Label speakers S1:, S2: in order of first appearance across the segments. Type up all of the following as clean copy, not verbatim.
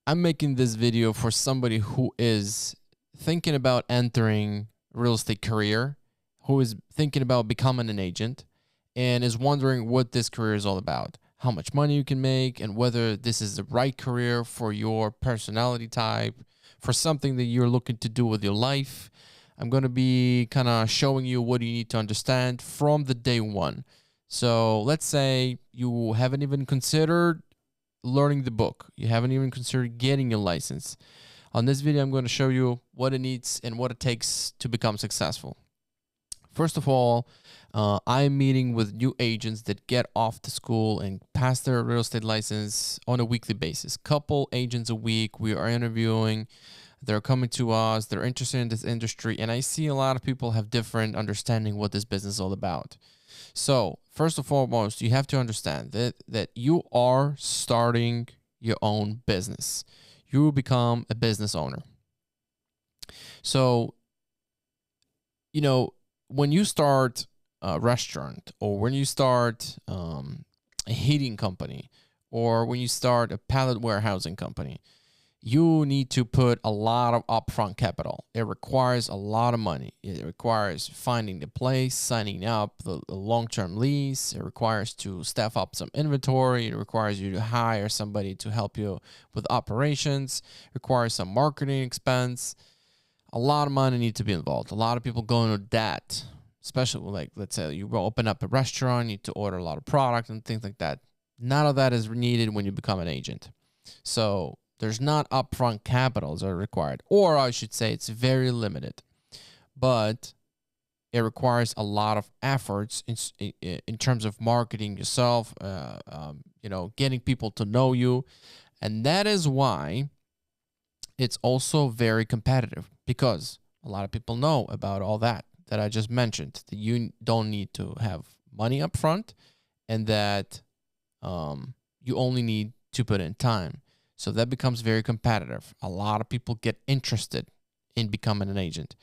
S1: I'm making this video for somebody who is thinking about entering real estate career, who is thinking about becoming an agent, and is wondering what this career is all about, how much money you can make, and whether this is the right career for your personality type, for something that you're looking to do with your life. I'm going to be kind of showing you what you need to understand from the day one. So let's say you haven't even considered learning the book. You haven't even considered getting your license. On this video, I'm going to show you what it needs and what it takes to become successful. First of all, I'm meeting with new agents that get off the school and pass their real estate license on a weekly basis. Couple agents a week we are interviewing. They're coming to us. They're interested in this industry. And I see a lot of people have different understanding what this business is all about. So first and foremost, you have to understand that you are starting your own business. You will become a business owner. So, when you start a restaurant, or when you start a heating company, or when you start a pallet warehousing company, you need to put a lot of upfront capital. It requires a lot of money. It requires finding the place, signing up the long-term lease. It requires to staff up some inventory. It requires you to hire somebody to help you with operations. It requires some marketing expense. A lot of money needs to be involved. A lot of people go into debt, especially like, let's say you open up a restaurant, you need to order a lot of product and things like that. None of that is needed when you become an agent. So there's not upfront capitals are required, or I should say it's very limited, but it requires a lot of efforts in terms of marketing yourself, getting people to know you. And that is why it's also very competitive, because a lot of people know about all that I just mentioned, that you don't need to have money up front, and that you only need to put in time. So that becomes very competitive. A lot of people get interested in becoming an agent.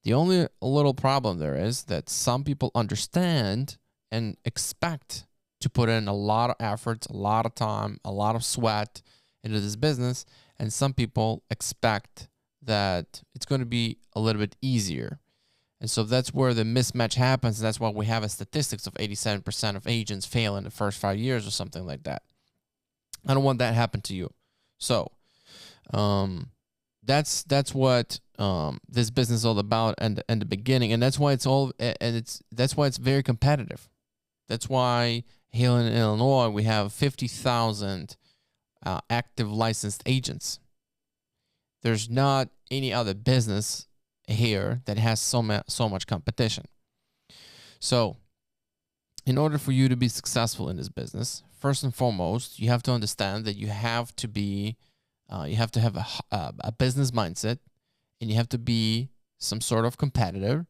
S1: The only little problem there is that some people understand and expect to put in a lot of efforts, a lot of time, a lot of sweat into this business. And some people expect that it's going to be a little bit easier. And so that's where the mismatch happens. That's why we have a statistics of 87% of agents fail in the first 5 years or something like that. I don't want that to happen to you. So that's what this business is all about, and the beginning, and that's why that's why it's very competitive. That's why here in Illinois we have 50,000 active licensed agents. There's not any other business here that has so much competition. So in order for you to be successful in this business, first and foremost, you have to understand that you have to have a business mindset, and you have to be some sort of competitor.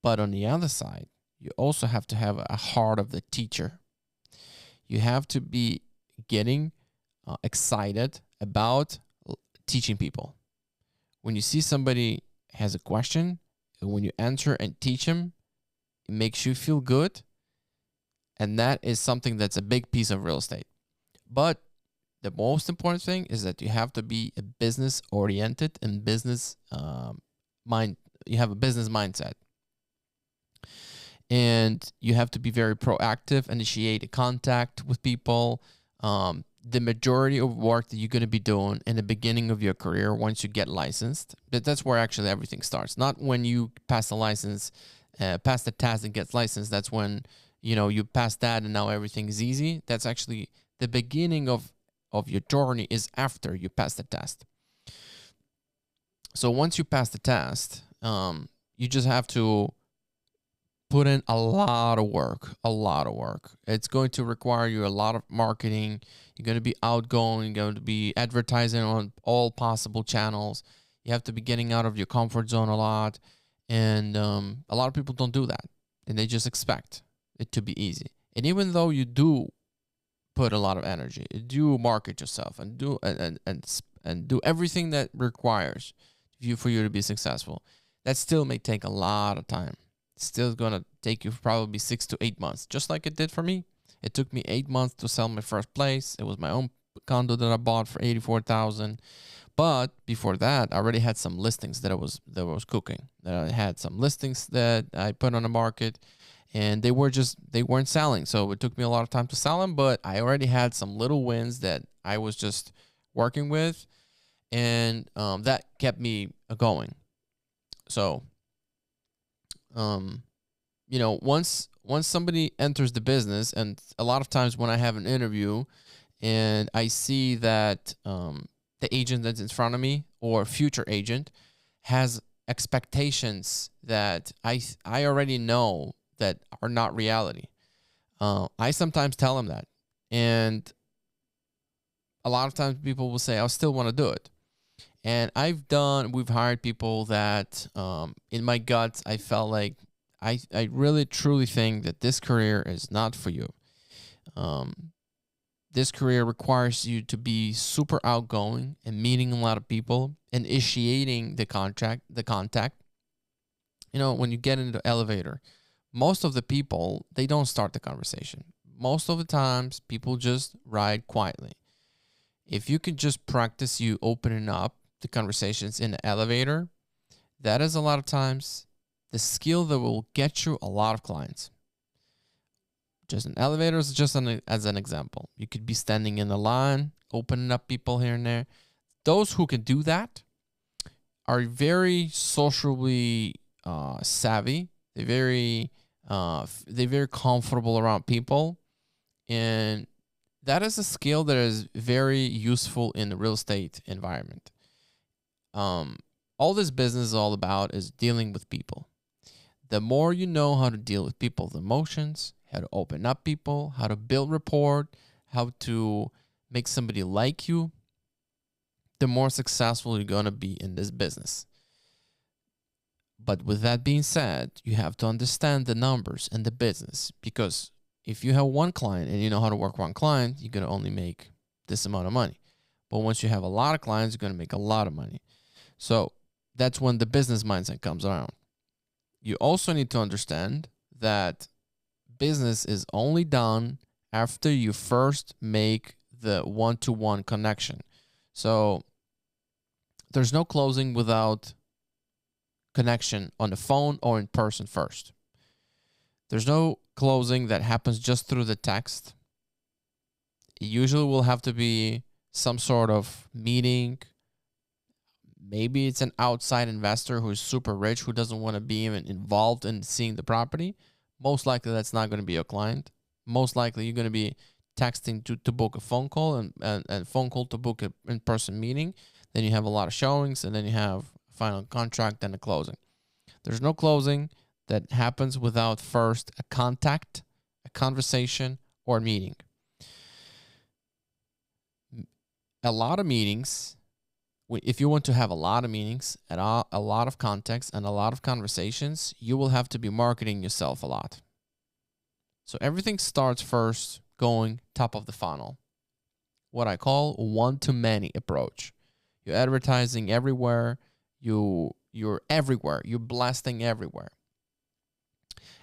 S1: But on the other side, you also have to have a heart of the teacher. You have to be getting excited about teaching people. When you see somebody has a question, and when you answer and teach them, it makes you feel good. And that is something that's a big piece of real estate. But the most important thing is that you have to be a business oriented and business mind. You have a business mindset. And you have to be very proactive, initiate a contact with people. The majority of work that you're going to be doing in the beginning of your career, once you get licensed, that's where actually everything starts. Not when you pass the license, pass the test and get licensed. That's when you pass that and now everything is easy. That's actually the beginning of your journey, is after you pass the test. So once you pass the test, you just have to put in a lot of work. It's going to require you a lot of marketing. You're going to be outgoing. You're going to be advertising on all possible channels. You have to be getting out of your comfort zone a lot. And a lot of people don't do that. And they just expect it to be easy. And even though you do put a lot of energy, you do market yourself and do everything that requires for you to be successful, that still may take a lot of time. It's still going to take you probably 6 to 8 months, just like it did for me. It took me 8 months to sell my first place. It was my own condo that I bought for 84,000. But before that, I already had some listings that I was cooking. That I had some listings that I put on the market, and they weren't selling. So it took me a lot of time to sell them. But I already had some little wins that I was just working with, and that kept me going. So um, once somebody enters the business, and a lot of times when I have an interview and I see that the agent that's in front of me or future agent has expectations that I already know that are not reality. I sometimes tell them that, and a lot of times people will say, "I still want to do it." And we've hired people that in my guts, I felt like I really truly think that this career is not for you. Um, this career requires you to be super outgoing and meeting a lot of people, initiating the contact. When you get into the elevator, most of the people, they don't start the conversation. Most of the times, people just ride quietly. If you could just practice you opening up the conversations in the elevator, that is a lot of times the skill that will get you a lot of clients. Just an elevator is just as an example. You could be standing in the line, opening up people here and there. Those who can do that are very socially savvy. They're very comfortable around people, and that is a skill that is very useful in the real estate environment. All this business is all about is dealing with people. The more you know how to deal with people's emotions, how to open up people, how to build rapport, how to make somebody like you, the more successful you're going to be in this business. But with that being said, you have to understand the numbers and the business, because if you have one client and you know how to work one client, you're going to only make this amount of money. But once you have a lot of clients, you're going to make a lot of money. So that's when the business mindset comes around. You also need to understand that business is only done after you first make the one-to-one connection. So there's no closing without connection on the phone or in person first. There's no closing that happens just through the text. It usually will have to be some sort of meeting. Maybe it's an outside investor who's super rich, who doesn't want to be even involved in seeing the property. Most likely that's not going to be your client. Most likely you're going to be texting to book a phone call and phone call to book an in-person meeting. Then you have a lot of showings, and then you have a final contract and a closing. There's no closing that happens without first a contact, a conversation, or a meeting. A lot of meetings, if you want to have a lot of meetings and a lot of context and a lot of conversations, you will have to be marketing yourself a lot. So everything starts first going top of the funnel, what I call one-to-many approach. You're advertising everywhere. You're everywhere. You're blasting everywhere.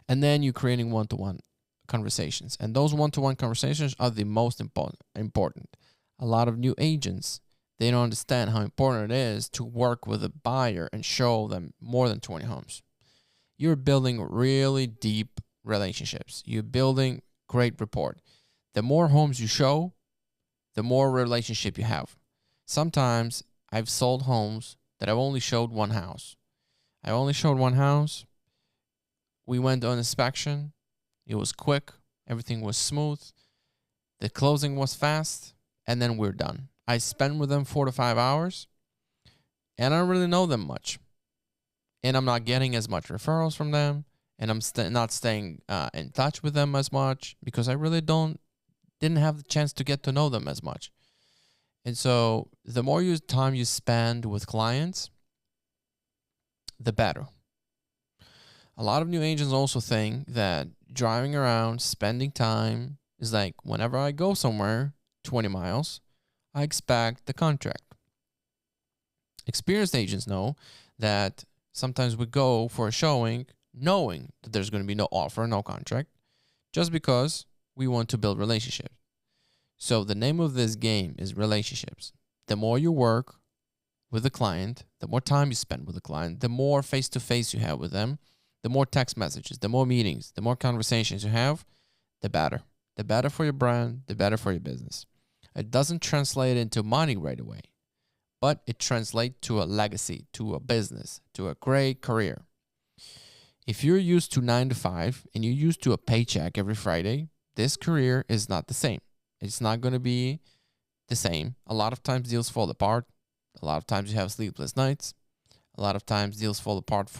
S1: And then you're creating one-to-one conversations. And those one-to-one conversations are the most important. A lot of new agents, they don't understand how important it is to work with a buyer and show them more than 20 homes. You're building really deep relationships. You're building great rapport. The more homes you show, the more relationship you have. Sometimes I've sold homes that I've only showed one house. I only showed one house. We went on inspection. It was quick. Everything was smooth. The closing was fast. And then we're done. I spent with them 4 to 5 hours. And I don't really know them much. And I'm not getting as much referrals from them. And I'm not staying in touch with them as much, because I really didn't have the chance to get to know them as much. And so the more time you spend with clients, the better. A lot of new agents also think that driving around, spending time is like, whenever I go somewhere 20 miles, I expect the contract. Experienced agents know that sometimes we go for a showing knowing that there's going to be no offer, no contract, just because we want to build relationships. So the name of this game is relationships. The more you work with the client, the more time you spend with the client, the more face-to-face you have with them, the more text messages, the more meetings, the more conversations you have, the better. The better for your brand, the better for your business. It doesn't translate into money right away, but it translates to a legacy, to a business, to a great career. If you're used to 9 to 5 and you're used to a paycheck every Friday, this career is not the same. It's not going to be the same. A lot of times deals fall apart. A lot of times you have sleepless nights. A lot of times deals fall apart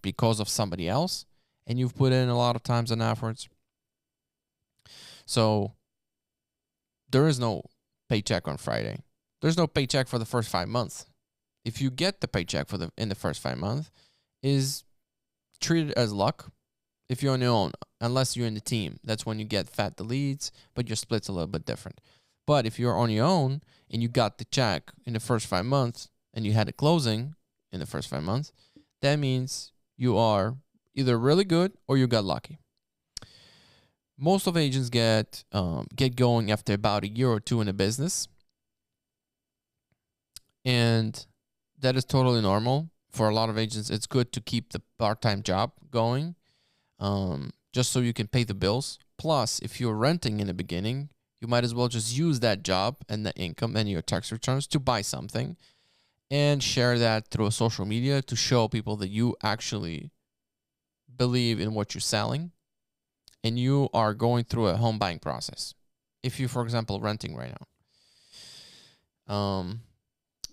S1: because of somebody else, and you've put in a lot of times and efforts. So there is no paycheck on Friday. There's no paycheck for the first 5 months. If you get the paycheck in the first 5 months, is treated as luck. If you're on your own, unless you're in the team, that's when you get fat the leads, but your split's a little bit different. But if you're on your own and you got the check in the first 5 months and you had a closing in the first 5 months, that means you are either really good or you got lucky. Most of agents get going after about a year or two in a business, and that is totally normal. For a lot of agents, it's good to keep the part-time job going, just so you can pay the bills. Plus, if you're renting in the beginning, you might as well just use that job and the income and your tax returns to buy something and share that through social media to show people that you actually believe in what you're selling and you are going through a home buying process. If you, for example, renting right now.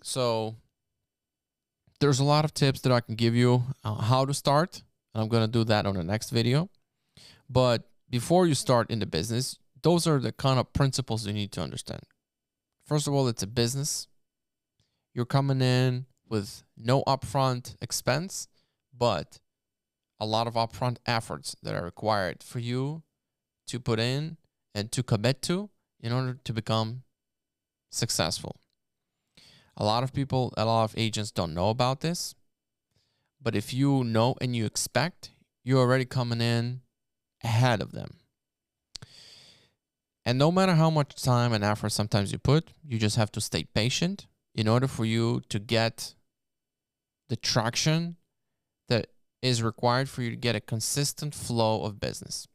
S1: So there's a lot of tips that I can give you how to start. I'm going to do that on the next video. But before you start in the business, those are the kind of principles you need to understand. First of all, it's a business. You're coming in with no upfront expense, but a lot of upfront efforts that are required for you to put in and to commit to in order to become successful. A lot of agents don't know about this, but if you know and you expect, you're already coming in ahead of them. And no matter how much time and effort sometimes you put, you just have to stay patient in order for you to get the traction that is required for you to get a consistent flow of business.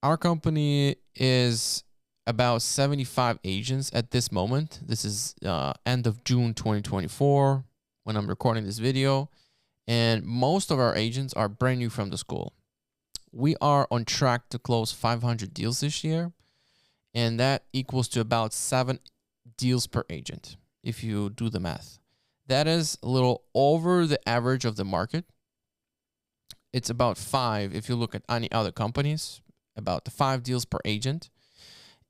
S1: Our company is about 75 agents at this moment. This is end of June 2024 when I'm recording this video. And most of our agents are brand new from the school. We are on track to close 500 deals this year. And that equals to about 7 deals per agent, if you do the math. That is a little over the average of the market. It's about 5 if you look at any other companies, about 5 deals per agent.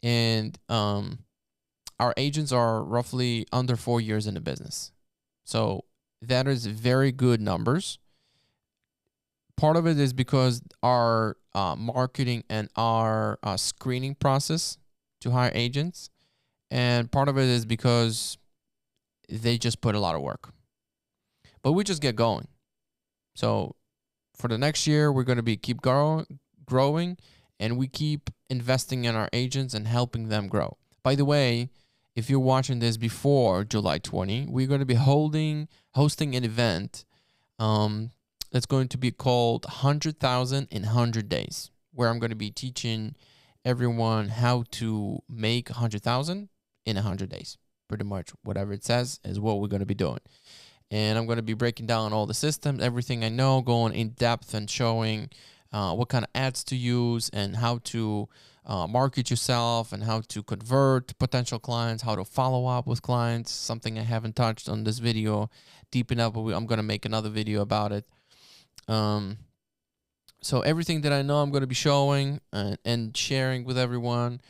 S1: And our agents are roughly under 4 years in the business. So that is very good numbers. Part of it is because our marketing and our screening process to hire agents. And part of it is because they just put a lot of work. But we just get going. So for the next year, we're going to keep growing, and we keep investing in our agents and helping them grow. By the way, if you're watching this before July 20, we're going to be hosting an event that's going to be called 100,000 in 100 days, where I'm going to be teaching everyone how to make 100,000 in 100 days. Pretty much whatever it says is what we're going to be doing. And I'm going to be breaking down all the systems, everything I know, going in depth and showing what kind of ads to use and how to market yourself and how to convert potential clients, how to follow up with clients, something I haven't touched on this video deep enough, but I'm going to make another video about it. So everything that I know I'm going to be showing and sharing with everyone,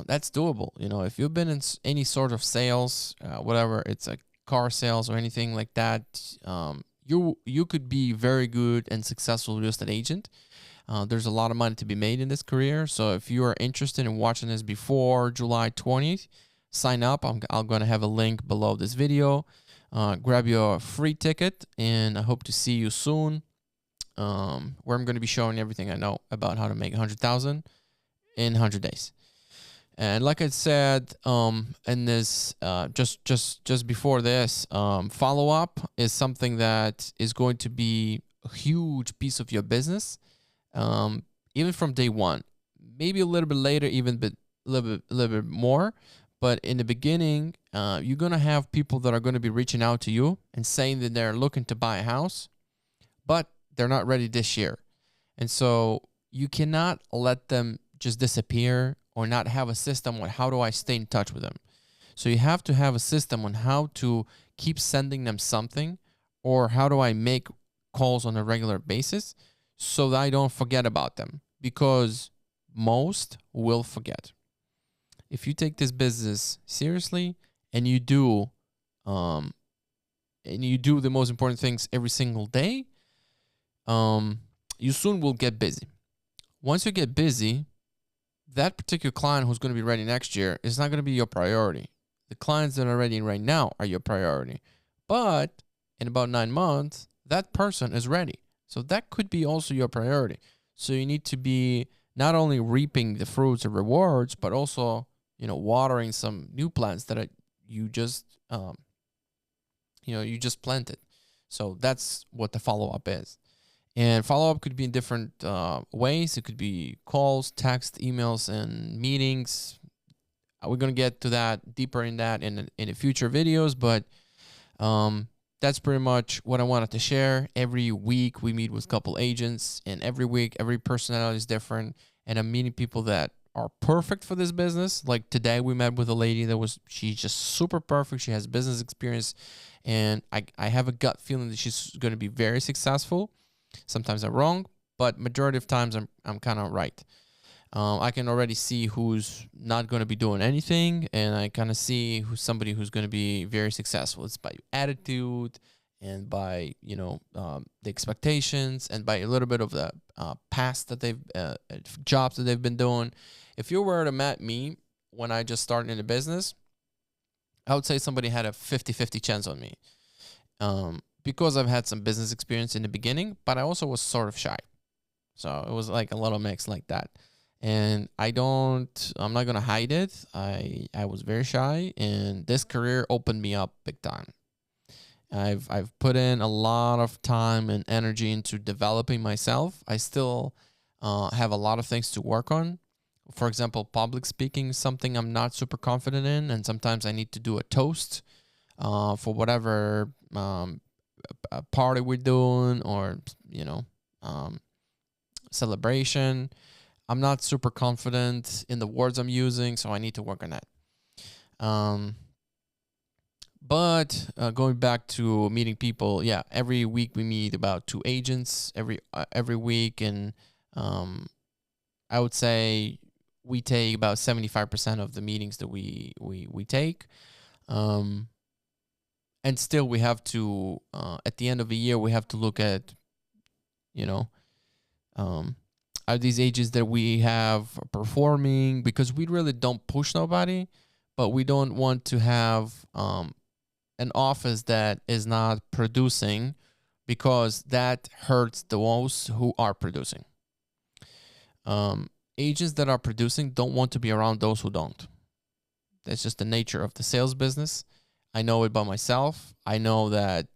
S1: that's doable. You know, if you've been in any sort of sales, whatever, it's like car sales or anything like that, you could be very good and successful real estate agent. There's a lot of money to be made in this career. So if you are interested in watching this before July 20th, sign up. I'm going to have a link below this video. Grab your free ticket, and I hope to see you soon, where I'm going to be showing everything I know about how to make 100,000 in 100 days. And like I said, in this, just before this, follow up is something that is going to be a huge piece of your business, even from day one. Maybe a little bit later, even a little bit more. But in the beginning, you're gonna have people that are gonna be reaching out to you and saying that they're looking to buy a house, but they're not ready this year. And so you cannot let them just disappear or not have a system on how do I stay in touch with them. So you have to have a system on how to keep sending them something, or how do I make calls on a regular basis so that I don't forget about them, because most will forget. If you take this business seriously and you do the most important things every single day, you soon will get busy. Once you get busy, that particular client who's going to be ready next year is not going to be your priority. The clients that are ready right now are your priority. But in about 9 months, that person is ready. So that could be also your priority. So you need to be not only reaping the fruits and rewards, but also, watering some new plants that you just planted. So that's what the follow-up is. And follow-up could be in different ways. It could be calls, text, emails, and meetings. We're going to get to that deeper in the future videos, but that's pretty much what I wanted to share. Every week we meet with a couple agents, and every week every personality is different, and I'm meeting people that are perfect for this business. Like today we met with a lady she's just super perfect. She has business experience, and I have a gut feeling that she's going to be very successful. Sometimes I'm wrong, but majority of times I'm kind of right. I can already see who's not going to be doing anything, and I kind of see who's somebody who's going to be very successful. It's by attitude and by the expectations and by a little bit of the past that they've jobs that they've been doing. If you were to meet me when I just started in the business, I would say somebody had a 50-50 chance on me. Because I've had some business experience in the beginning, but I also was sort of shy. So it was like a little mix like that. And I'm not going to hide it. I was very shy, and this career opened me up big time. I've put in a lot of time and energy into developing myself. I still have a lot of things to work on. For example, public speaking is something I'm not super confident in, and sometimes I need to do a toast for whatever a party we're doing, or celebration. I'm not super confident in the words I'm using, so I need to work on that. But going back to meeting people, yeah, every week we meet about 2 agents every week, and I would say we take about 75% of the meetings that we take. And still we have to, at the end of the year, we have to look at, are these agents that we have performing? Because we really don't push nobody, but we don't want to have an office that is not producing, because that hurts those who are producing. Agents that are producing don't want to be around those who don't. That's just the nature of the sales business. I know it by myself. I know that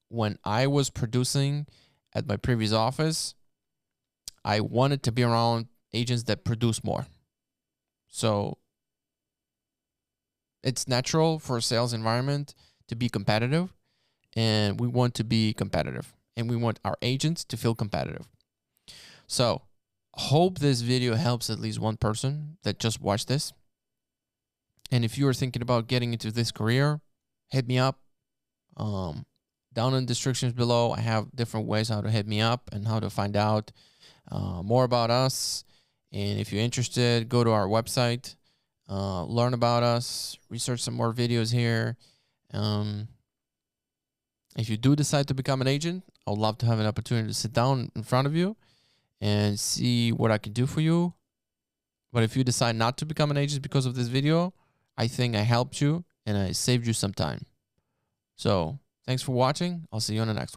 S1: when I was producing at my previous office, I wanted to be around agents that produce more. So it's natural for a sales environment to be competitive, and we want to be competitive, and we want our agents to feel competitive. So hope this video helps at least one person that just watched this. And if you are thinking about getting into this career, hit me up. Down in the descriptions below, I have different ways how to hit me up and how to find out more about us. And if you're interested, go to our website, learn about us, research some more videos here. If you do decide to become an agent, I would love to have an opportunity to sit down in front of you and see what I can do for you. But if you decide not to become an agent because of this video, I think I helped you and I saved you some time. So thanks for watching. I'll see you on the next one.